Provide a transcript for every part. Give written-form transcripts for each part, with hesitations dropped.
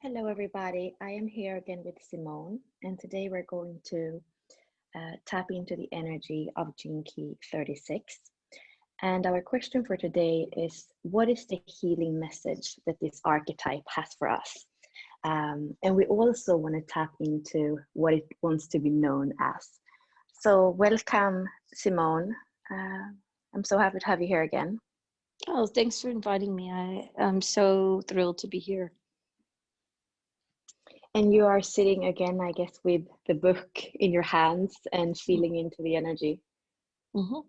Hello, everybody. I am here again with Simone, and today we're going to tap into the energy of Gene Key 36. And our question for today is, what is the healing message that this archetype has for us? And we also want to tap into what it wants to be known as. So welcome, Simone. I'm so happy to have you here again. Oh, thanks for inviting me. I'm so thrilled to be here. And you are sitting again, I guess, with the book in your hands and feeling into the energy. Mm-hmm.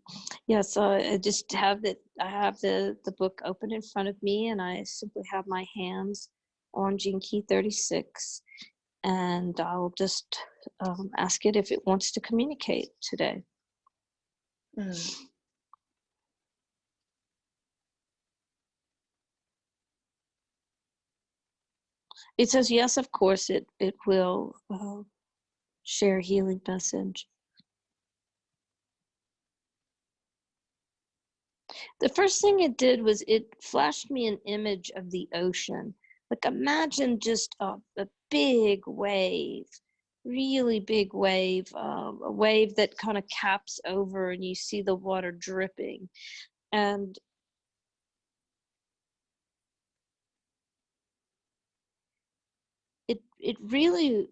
Yeah, so I just have that. I have the book open in front of me, and I simply have my hands on Gene Key 36, and I'll just ask it if it wants to communicate today. Mm. It says yes, of course. It will share healing message. The first thing it did was it flashed me an image of the ocean. Like imagine just a big wave, really big wave, a wave that kind of caps over and you see the water dripping. And it really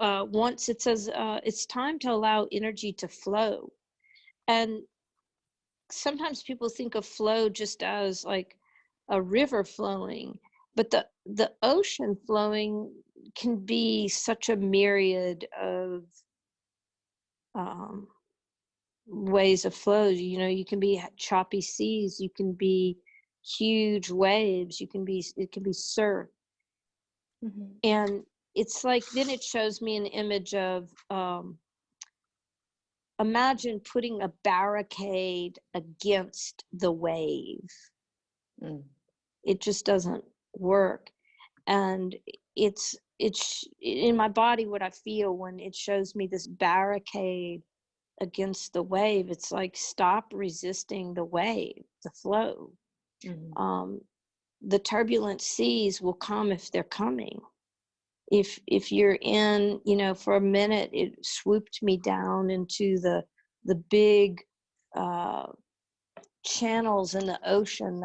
wants, it says it's time to allow energy to flow. And sometimes people think of flow just as like a river flowing, but the ocean flowing can be such a myriad of um, ways of flow. You know, you can be choppy seas, you can be huge waves, it can be surf. Mm-hmm. And it's like, then it shows me an image of imagine putting a barricade against the wave. Mm. It just doesn't work. And it's in my body what I feel when it shows me this barricade against the wave. It's like, stop resisting the wave, the flow. Mm-hmm. The turbulent seas will come if they're coming. If you're in, you know, for a minute it swooped me down into the big channels in the ocean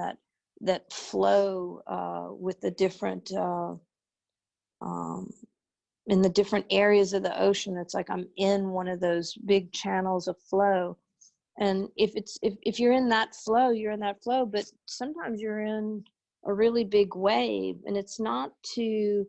that flow with the different in the different areas of the ocean. It's like I'm in one of those big channels of flow. And if you're in that flow, you're in that flow. But sometimes you're in a really big wave, and it's not to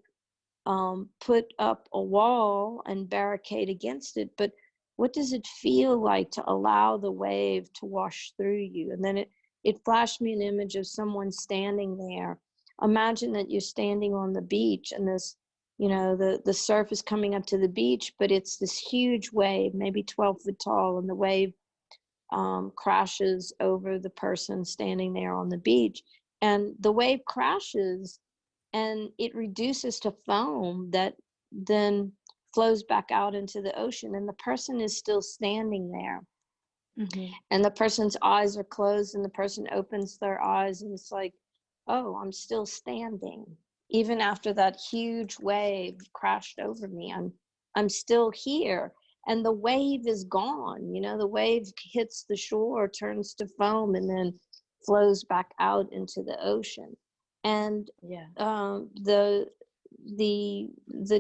put up a wall and barricade against it, but what does it feel like to allow the wave to wash through you? And then it flashed me an image of someone standing there. Imagine that you're standing on the beach, and this, you know, the surf is coming up to the beach, but it's this huge wave, maybe 12 foot tall, and the wave crashes over the person standing there on the beach. And the wave crashes and it reduces to foam that then flows back out into the ocean, and the person is still standing there. Mm-hmm. And the person's eyes are closed, and the person opens their eyes, and it's like, oh, I'm still standing even after that huge wave crashed over me. I'm still here, and the wave is gone. You know, the wave hits the shore, turns to foam, and then flows back out into the ocean. And Yeah. The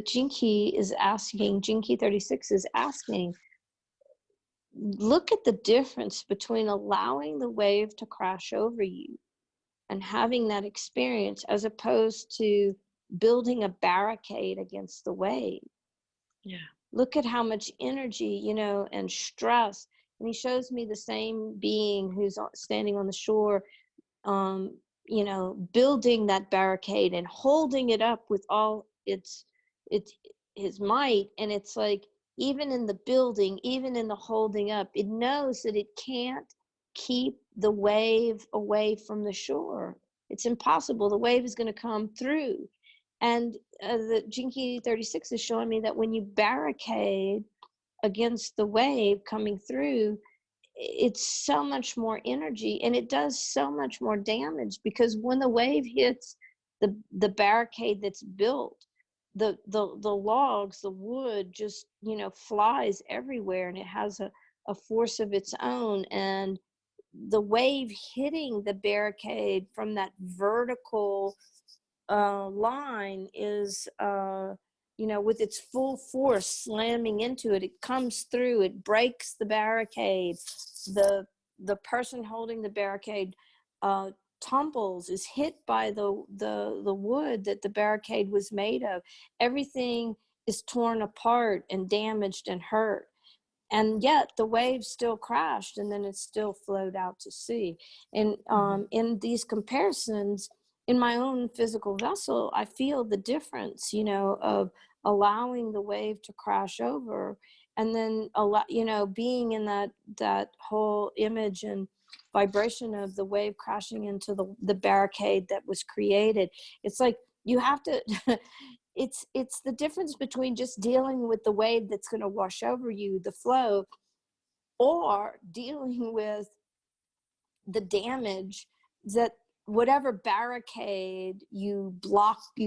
Gene Key is asking, Gene Key 36 is asking, look at the difference between allowing the wave to crash over you and having that experience, as opposed to building a barricade against the wave. Yeah. Look at how much energy, you know, and stress. And he shows me the same being who's standing on the shore, you know, building that barricade and holding it up with all its his might. And it's like, even in the building, even in the holding up, it knows that it can't keep the wave away from the shore. It's impossible. The wave is going to come through. And the Gene Key 36 is showing me that when you barricade against the wave coming through, it's so much more energy, and it does so much more damage, because when the wave hits the barricade that's built, the logs, the wood just, you know, flies everywhere, and it has a force of its own, and the wave hitting the barricade from that vertical line is, you know, with its full force slamming into it, it comes through, it breaks the barricade. The person holding the barricade tumbles, is hit by the wood that the barricade was made of. Everything is torn apart and damaged and hurt. And yet the wave still crashed, and then it still flowed out to sea. And in these comparisons, in my own physical vessel, I feel the difference, you know, of allowing the wave to crash over, and then you know, being in that whole image and vibration of the wave crashing into the barricade that was created. It's like you have to it's the difference between just dealing with the wave that's going to wash over you, the flow, or dealing with the damage that whatever barricade you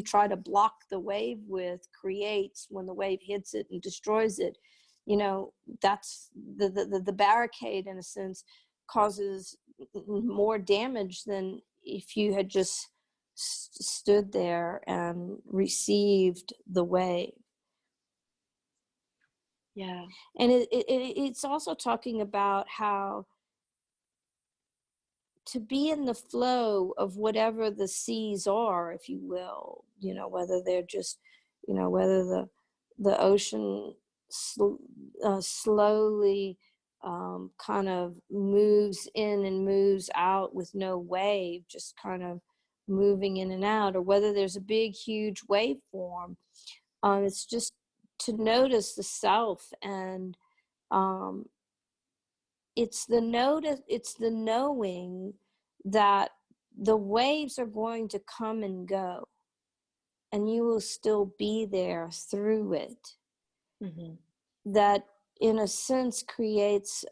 try to block the wave with, creates when the wave hits it and destroys it. You know, that's the barricade, in a sense, causes more damage than if you had just stood there and received the wave. Yeah. And it's also talking about how to be in the flow of whatever the seas are, if you will, you know, whether they're just, you know, whether the ocean slowly kind of moves in and moves out with no wave, just kind of moving in and out, or whether there's a big, huge waveform. It's just to notice the self, and it's the knowing that the waves are going to come and go, and you will still be there through it. That, in a sense, creates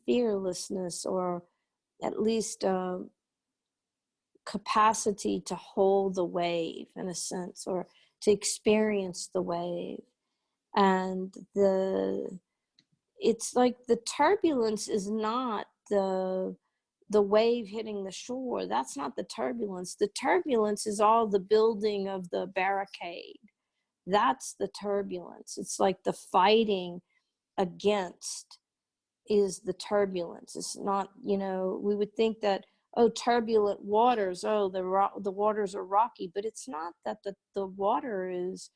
fearlessness, or at least capacity to hold the wave, in a sense, or to experience the wave. And it's like the turbulence is not the wave hitting the shore. That's not the turbulence. The turbulence is all the building of the barricade. That's the turbulence. It's like the fighting against is the turbulence. It's not, you know, we would think that, oh, turbulent waters, oh, the waters are rocky, but it's not that the water is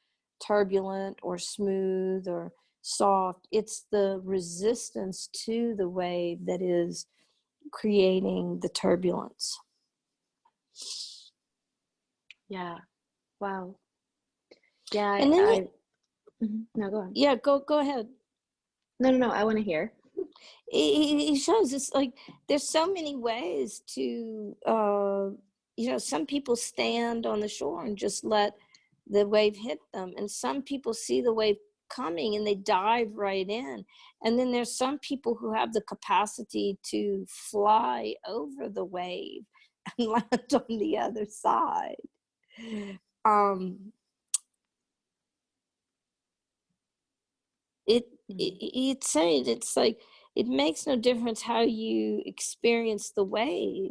turbulent or smooth or soft. It's the resistance to the wave that is creating the turbulence. Yeah. Wow. Yeah. And then No, go on. Yeah, go ahead. No, I want to hear. He shows it's like there's so many ways to you know, some people stand on the shore and just let the wave hit them, and some people see the wave coming and they dive right in, and then there's some people who have the capacity to fly over the wave and land on the other side. It's saying, it's like, it makes no difference how you experience the wave.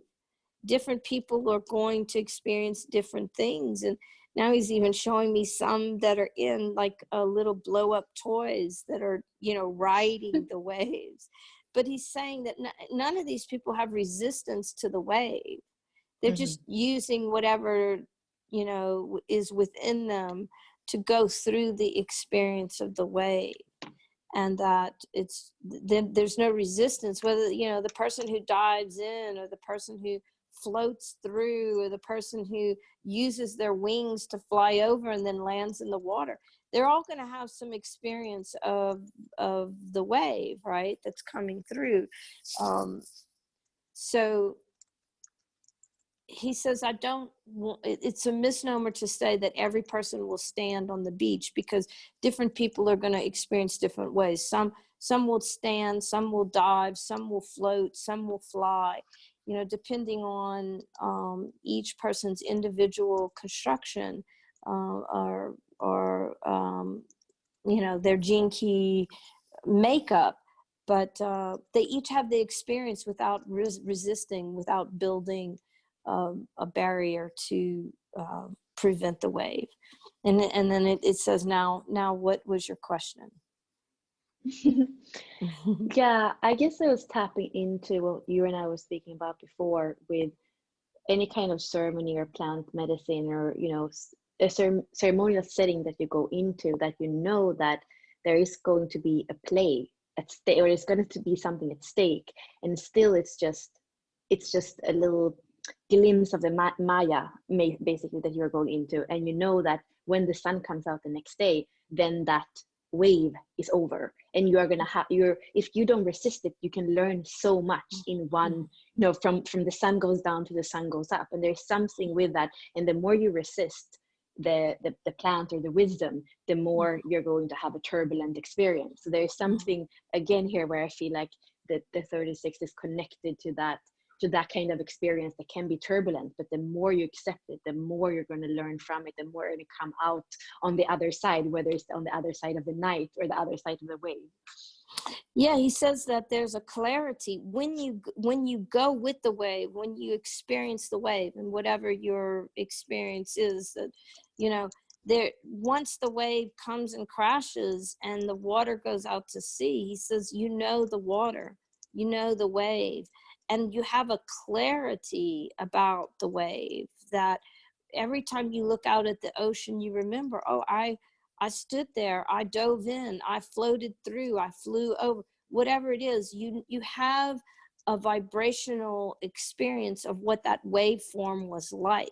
Different people are going to experience different things. And now he's even showing me some that are in like a little blow up toys that are, you know, riding the waves. But he's saying that none of these people have resistance to the wave. They're just using whatever, you know, is within them to go through the experience of the wave. And that there's no resistance, whether, you know, the person who dives in, or the person who floats through, or the person who uses their wings to fly over and then lands in the water. They're all going to have some experience of the wave, right, that's coming through. So he says, it's a misnomer to say that every person will stand on the beach, because different people are going to experience different ways. Some will stand, some will dive, some will float, some will fly. you know, depending on each person's individual construction, or you know, their gene key makeup, but they each have the experience without resisting, without building a barrier to prevent the wave. And then it says, now what was your question? Yeah, I guess I was tapping into what you and I was speaking about before with any kind of ceremony or plant medicine, or you know, a ceremonial setting that you go into, that you know that there is going to be a play at stake, or it's going to be something at stake, and still it's just a little glimpse of the Maya, basically, that you're going into, and you know that when the sun comes out the next day, then that wave is over, and you are gonna have your, if you don't resist it, you can learn so much in one, you know, from the sun goes down to the sun goes up, and there's something with that. And the more you resist the plant or the wisdom, the more you're going to have a turbulent experience. So there's something again here where I feel like the 36 is connected to that kind of experience that can be turbulent, but the more you accept it, the more you're going to learn from it, the more you're going to come out on the other side, whether it's on the other side of the night or the other side of the wave. Yeah, he says that there's a clarity when you go with the wave, when you experience the wave, and whatever your experience is, that, you know, there, once the wave comes and crashes and the water goes out to sea, he says, you know, the water, you know, the wave, and you have a clarity about the wave that every time you look out at the ocean, you remember, oh, I stood there, I dove in, I floated through, I flew over, whatever it is, you have a vibrational experience of what that waveform was like.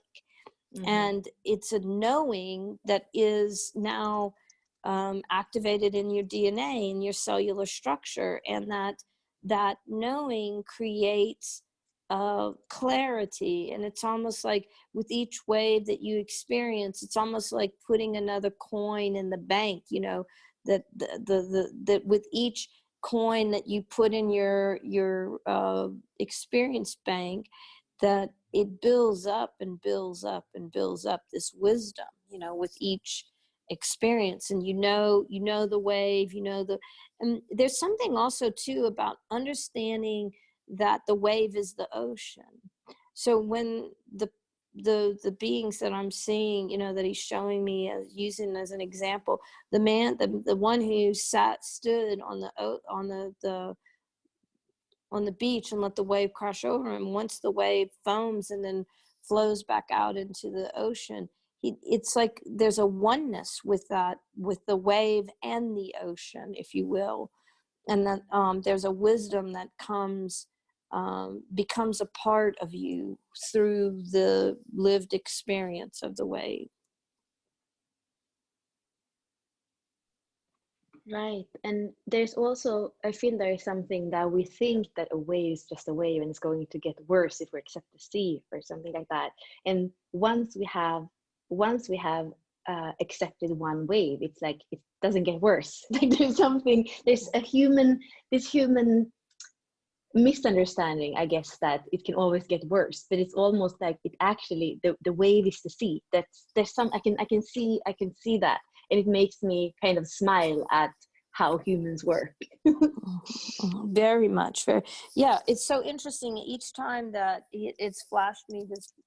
And it's a knowing that is now activated in your DNA, in your cellular structure, and that knowing creates clarity. And it's almost like with each wave that you experience, it's almost like putting another coin in the bank, you know, that that with each coin that you put in your experience bank, that it builds up and builds up and builds up this wisdom, you know, with each experience. And you know the wave, you know, and there's something also too about understanding that the wave is the ocean. So when the beings that I'm seeing, you know, that he's showing me as using as an example, the man, the one who stood on the beach and let the wave crash over him, once the wave foams and then flows back out into the ocean, it's like there's a oneness with that, with the wave and the ocean, if you will. And that there's a wisdom that becomes a part of you through the lived experience of the wave. Right. And there's also, I feel there is something that we think that a wave is just a wave and it's going to get worse if we accept the sea or something like that. And once we have accepted one wave, it's like it doesn't get worse. Like there's this human misunderstanding, I guess, that it can always get worse, but it's almost like it actually, the wave is the sea. There's some, I can see that, and it makes me kind of smile at how humans work. Very much. Very, yeah. It's so interesting. Each time that it's flashed me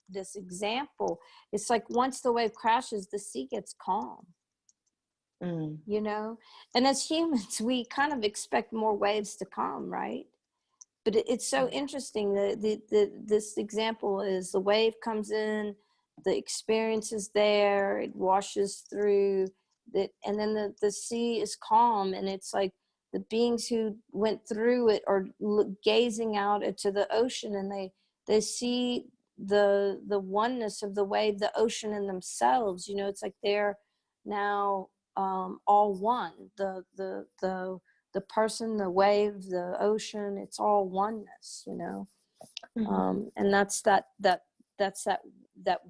this example, it's like once the wave crashes, the sea gets calm. You know, and as humans, we kind of expect more waves to come, right? But it's so interesting that this example is the wave comes in, the experience is there, it washes through, and then the sea is calm, and it's like the beings who went through it are gazing out into the ocean, and they see the oneness of the wave, the ocean in themselves. You know, it's like they're now all one. The person, the wave, the ocean, it's all oneness, you know. And that's that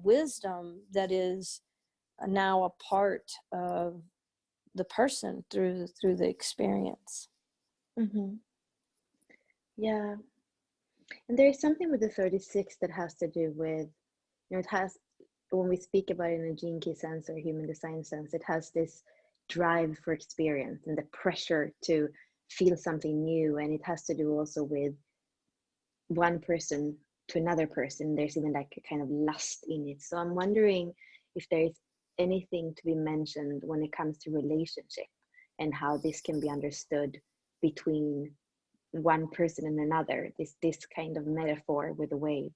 wisdom that is now a part of the person through the experience. Yeah. And there is something with the 36 that has to do with, it has, when we speak about it in a gene key sense or human design sense, it has this drive for experience and the pressure to feel something new. And it has to do also with one person to another person. There's even like a kind of lust in it. So I'm wondering if there is anything to be mentioned when it comes to relationship and how this can be understood between one person and another, this kind of metaphor with a wave.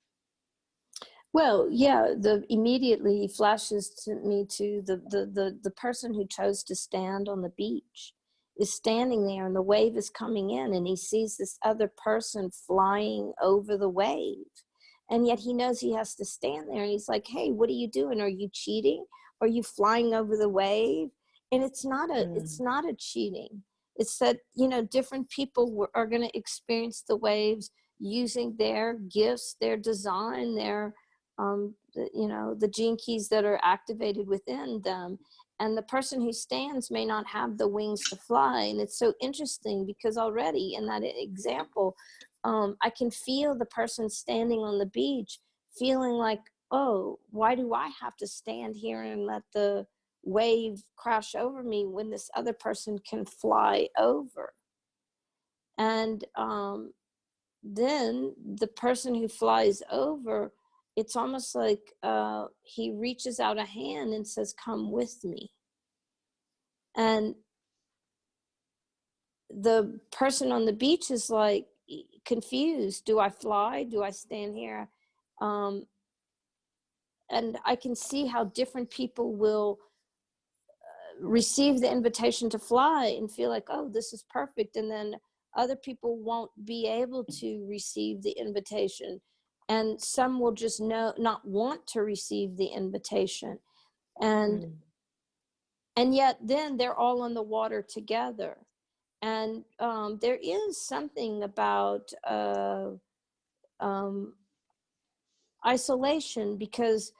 Well, yeah, the immediately flashes to me to the person who chose to stand on the beach is standing there, and the wave is coming in, and he sees this other person flying over the wave, and yet he knows he has to stand there, and he's like, hey, what are you doing? Are you cheating? Are you flying over the wave? And it's not a cheating. It's that, you know, different people are going to experience the waves using their gifts, their design, their you know, the gene keys that are activated within them. And the person who stands may not have the wings to fly. And it's so interesting because already in that example, I can feel the person standing on the beach feeling like, oh, why do I have to stand here and let the wave crash over me when this other person can fly over? And then the person who flies over, it's almost like he reaches out a hand and says, come with me. And the person on the beach is like confused. Do I fly? Do I stand here? And I can see how different people will receive the invitation to fly and feel like, oh, this is perfect. And then other people won't be able to receive the invitation. And some will just not want to receive the invitation. And yet then they're all on the water together. And there is something about isolation, because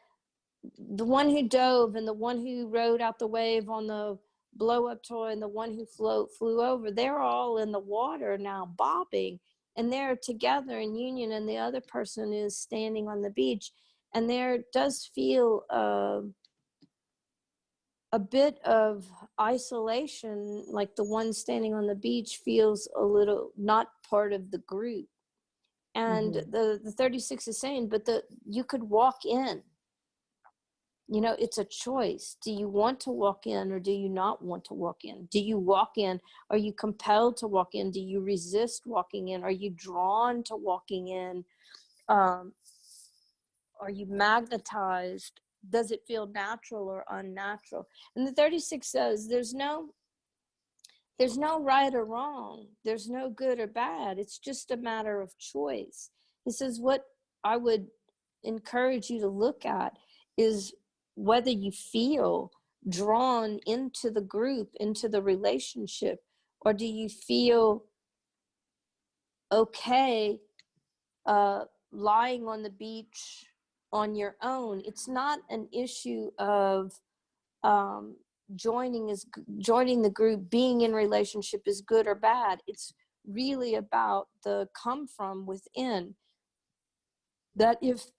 the one who dove and the one who rode out the wave on the blow up toy and the one who flew over, they're all in the water now bobbing, and they're together in union, and the other person is standing on the beach. And there does feel a bit of isolation, like the one standing on the beach feels a little not part of the group. And the 36 is saying, but you could walk in. You know, it's a choice. Do you want to walk in or do you not want to walk in? Do you walk in? Are you compelled to walk in? Do you resist walking in? Are you drawn to walking in? Are you magnetized? Does it feel natural or unnatural? And the 36 says there's no right or wrong. There's no good or bad. It's just a matter of choice. He says what I would encourage you to look at is whether you feel drawn into the group, into the relationship, or do you feel okay lying on the beach on your own. It's not an issue of joining the group, being in relationship is good or bad. It's really about the come from within. That if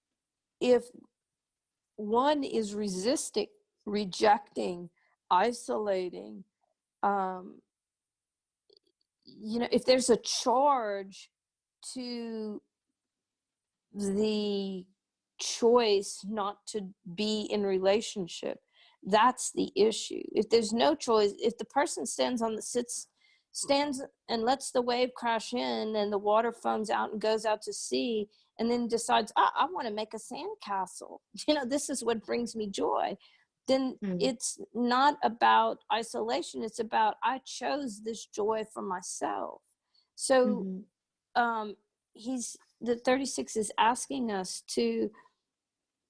one is resisting, rejecting, isolating, if there's a charge to the choice not to be in relationship, that's the issue. If there's no choice, if the person stands and lets the wave crash in and the water foams out and goes out to sea, and then decides, I want to make a sandcastle, this is what brings me joy, then it's not about isolation. It's about, I chose this joy for myself. So the 36 is asking us to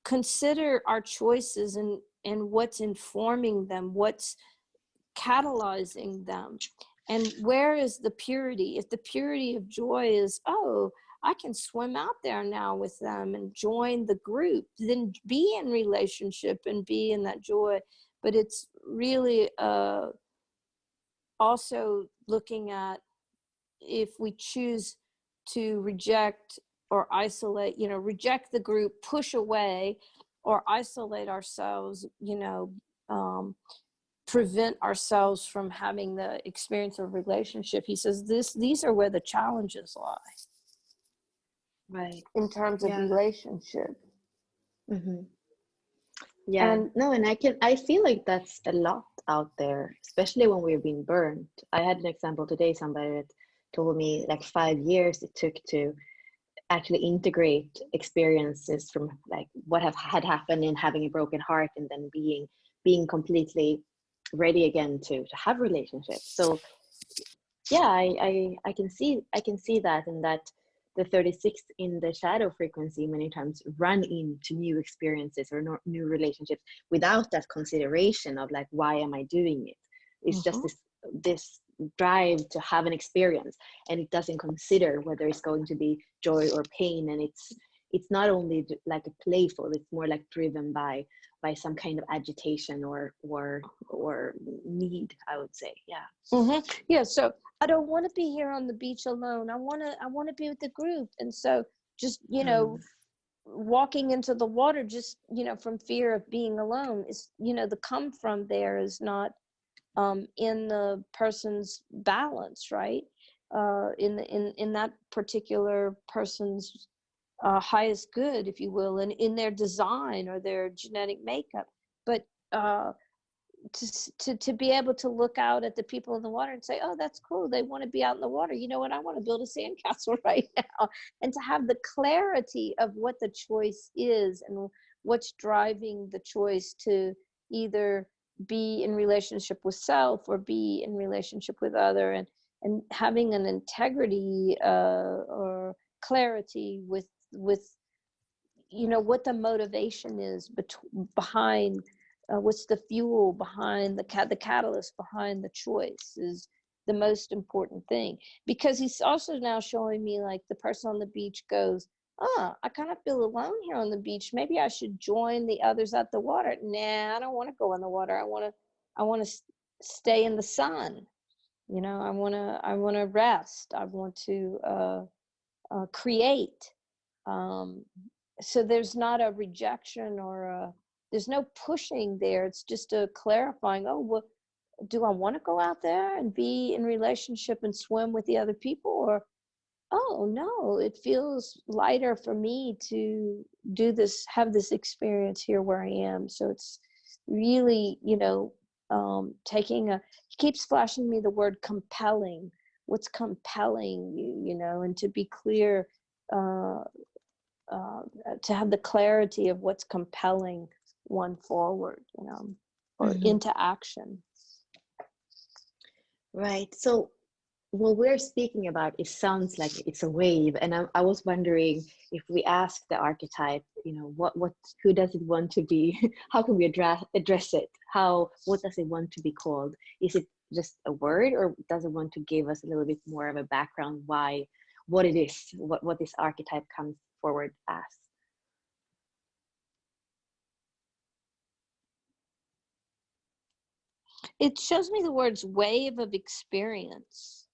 consider our choices and what's informing them, what's catalyzing them, and where is the purity. If the purity of joy is, oh, I can swim out there now with them and join the group, then be in relationship and be in that joy. But it's really also looking at, if we choose to reject or isolate, reject the group, push away, or isolate ourselves, prevent ourselves from having the experience of relationship. He says these are where the challenges lie. Right. In terms of Yeah. relationship. Mm-hmm. Yeah. And I feel like that's a lot out there, especially when we've been burned. I had an example today, somebody that told me like 5 years it took to actually integrate experiences from like what had happened in having a broken heart, and then being completely ready again to have relationships. So yeah, I can see that, and that the 36 in the shadow frequency many times run into new experiences or new relationships without that consideration of like, why am I doing it? It's just this drive to have an experience, and it doesn't consider whether it's going to be joy or pain. And it's not only like a playful, it's more like driven by some kind of agitation or need, I would say. Yeah, so I don't want to be here on the beach alone. I want to be with the group. And so just walking into the water, just from fear of being alone, is the come from there is not in the person's balance, right? In that particular person's highest good, if you will, and in their design or their genetic makeup. But to be able to look out at the people in the water and say, oh, that's cool, they want to be out in the water, you know what, I want to build a sandcastle right now. And to have the clarity of what the choice is and what's driving the choice to either be in relationship with self or be in relationship with other, and having an integrity or clarity with what the motivation is behind, what's the fuel behind the catalyst behind the choice is the most important thing. Because he's also now showing me, like, the person on the beach goes, oh, I kind of feel alone here on the beach, maybe I should join the others at the water. Nah, I don't want to go in the water. I want to stay in the sun. I want to rest. I want to create. So there's not a rejection or there's no pushing there. It's just a clarifying, oh, well, do I want to go out there and be in relationship and swim with the other people? Or, oh, no, it feels lighter for me to do this, have this experience here where I am. So it's really, taking he keeps flashing me the word compelling. What's compelling you, and to be clear, to have the clarity of what's compelling one forward, or into action. Right. So what we're speaking about, it sounds like it's a wave, and I was wondering if we ask the archetype, who does it want to be? How can we address it? What does it want to be called? Is it just a word, or does it want to give us a little bit more of a background what it is, what this archetype comes forward as? It shows me the words wave of experience.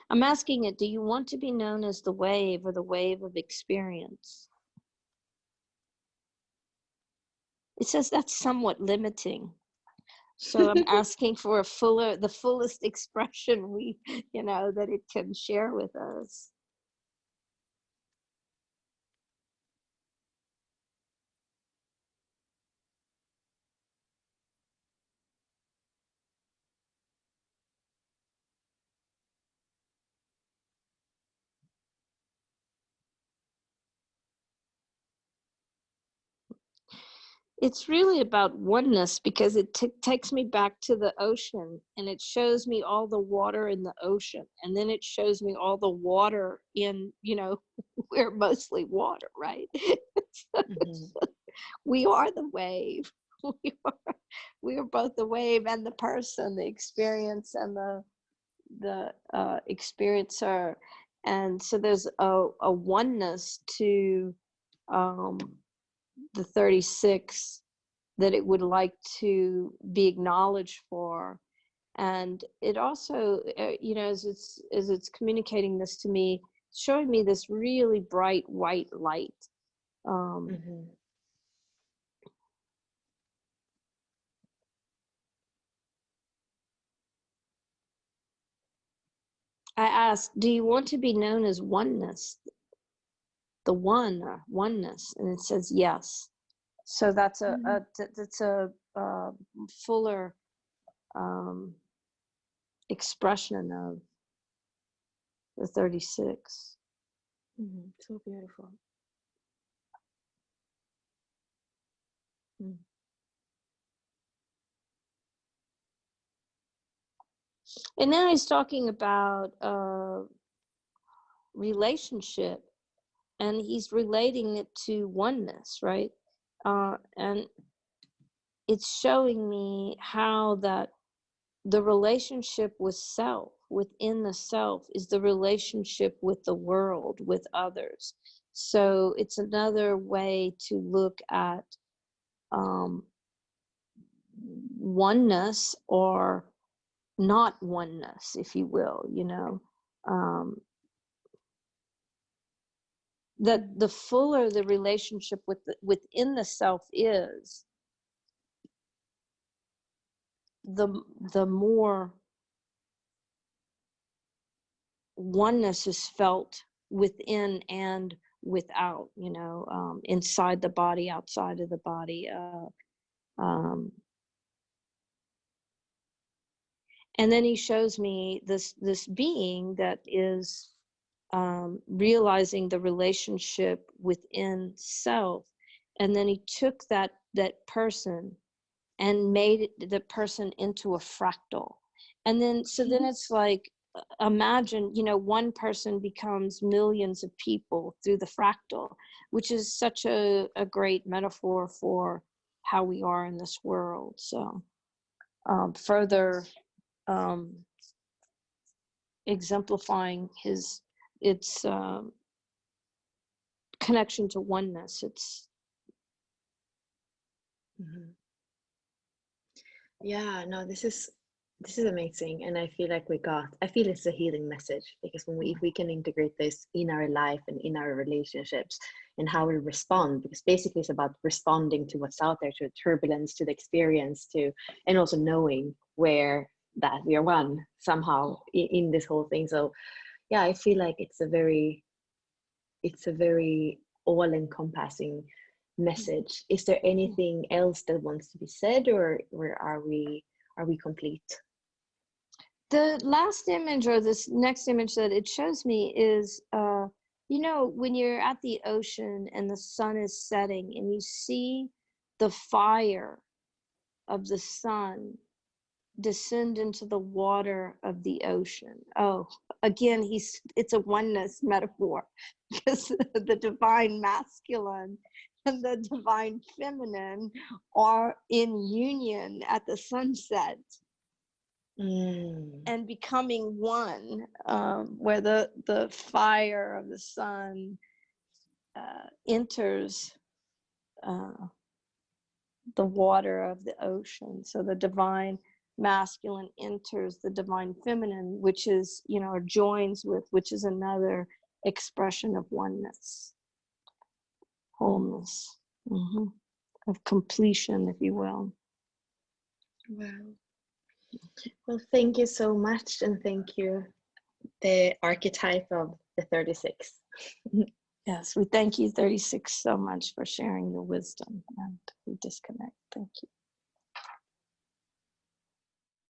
I'm asking it, do you want to be known as the wave or the wave of experience? It says that's somewhat limiting. So I'm asking for the fullest expression that it can share with us. It's really about oneness, because it takes me back to the ocean, and it shows me all the water in the ocean, and then it shows me all the water in, we're mostly water, right? We are the wave. We are both the wave and the person, the experience and the experiencer. And so there's a oneness to the 36 that it would like to be acknowledged for. And it also, you know, as it's communicating this to me, showing me this really bright white light. Mm-hmm. I asked, do you want to be known as oneness, the one, or oneness? And it says yes. So that's that's a fuller expression of the 36. Mm-hmm. So beautiful. Mm. And now he's talking about relationship, and he's relating it to oneness, right? And it's showing me how that the relationship with self, within the self, is the relationship with the world, with others. So it's another way to look at oneness, or not oneness, if you will, you know. That the fuller the relationship with within the self is, the more oneness is felt within and without, you know, inside the body, outside of the body. Um, and then he shows me this being that is realizing the relationship within self, and then he took that person and made the person into a fractal. And then so then it's like, imagine, you know, one person becomes millions of people through the fractal, which is such a great metaphor for how we are in this world. So further exemplifying its connection to oneness. It's Mm-hmm. Yeah, no, this is amazing, and I feel like I feel it's a healing message, because if we can integrate this in our life and in our relationships and how we respond, because basically it's about responding to what's out there, to the turbulence, to the experience, and also knowing where that we are one somehow in this whole thing. So yeah, I feel like it's a very all-encompassing message. Is there anything else that wants to be said, or are we complete? the last image, or this next image that it shows me, is you know, when you're at the ocean and the sun is setting and you see the fire of the sun descend into the water of the ocean. Oh, again, it's a oneness metaphor, because the divine masculine and the divine feminine are in union at the sunset and becoming one, where the fire of the sun enters the water of the ocean. So the divine masculine enters the divine feminine, which is, you know, or joins with, which is another expression of oneness, wholeness, of completion, if you will. Wow. Well, thank you so much, and thank you, the archetype of the 36. Yes, we thank you, 36, so much for sharing your wisdom, and we disconnect. Thank you.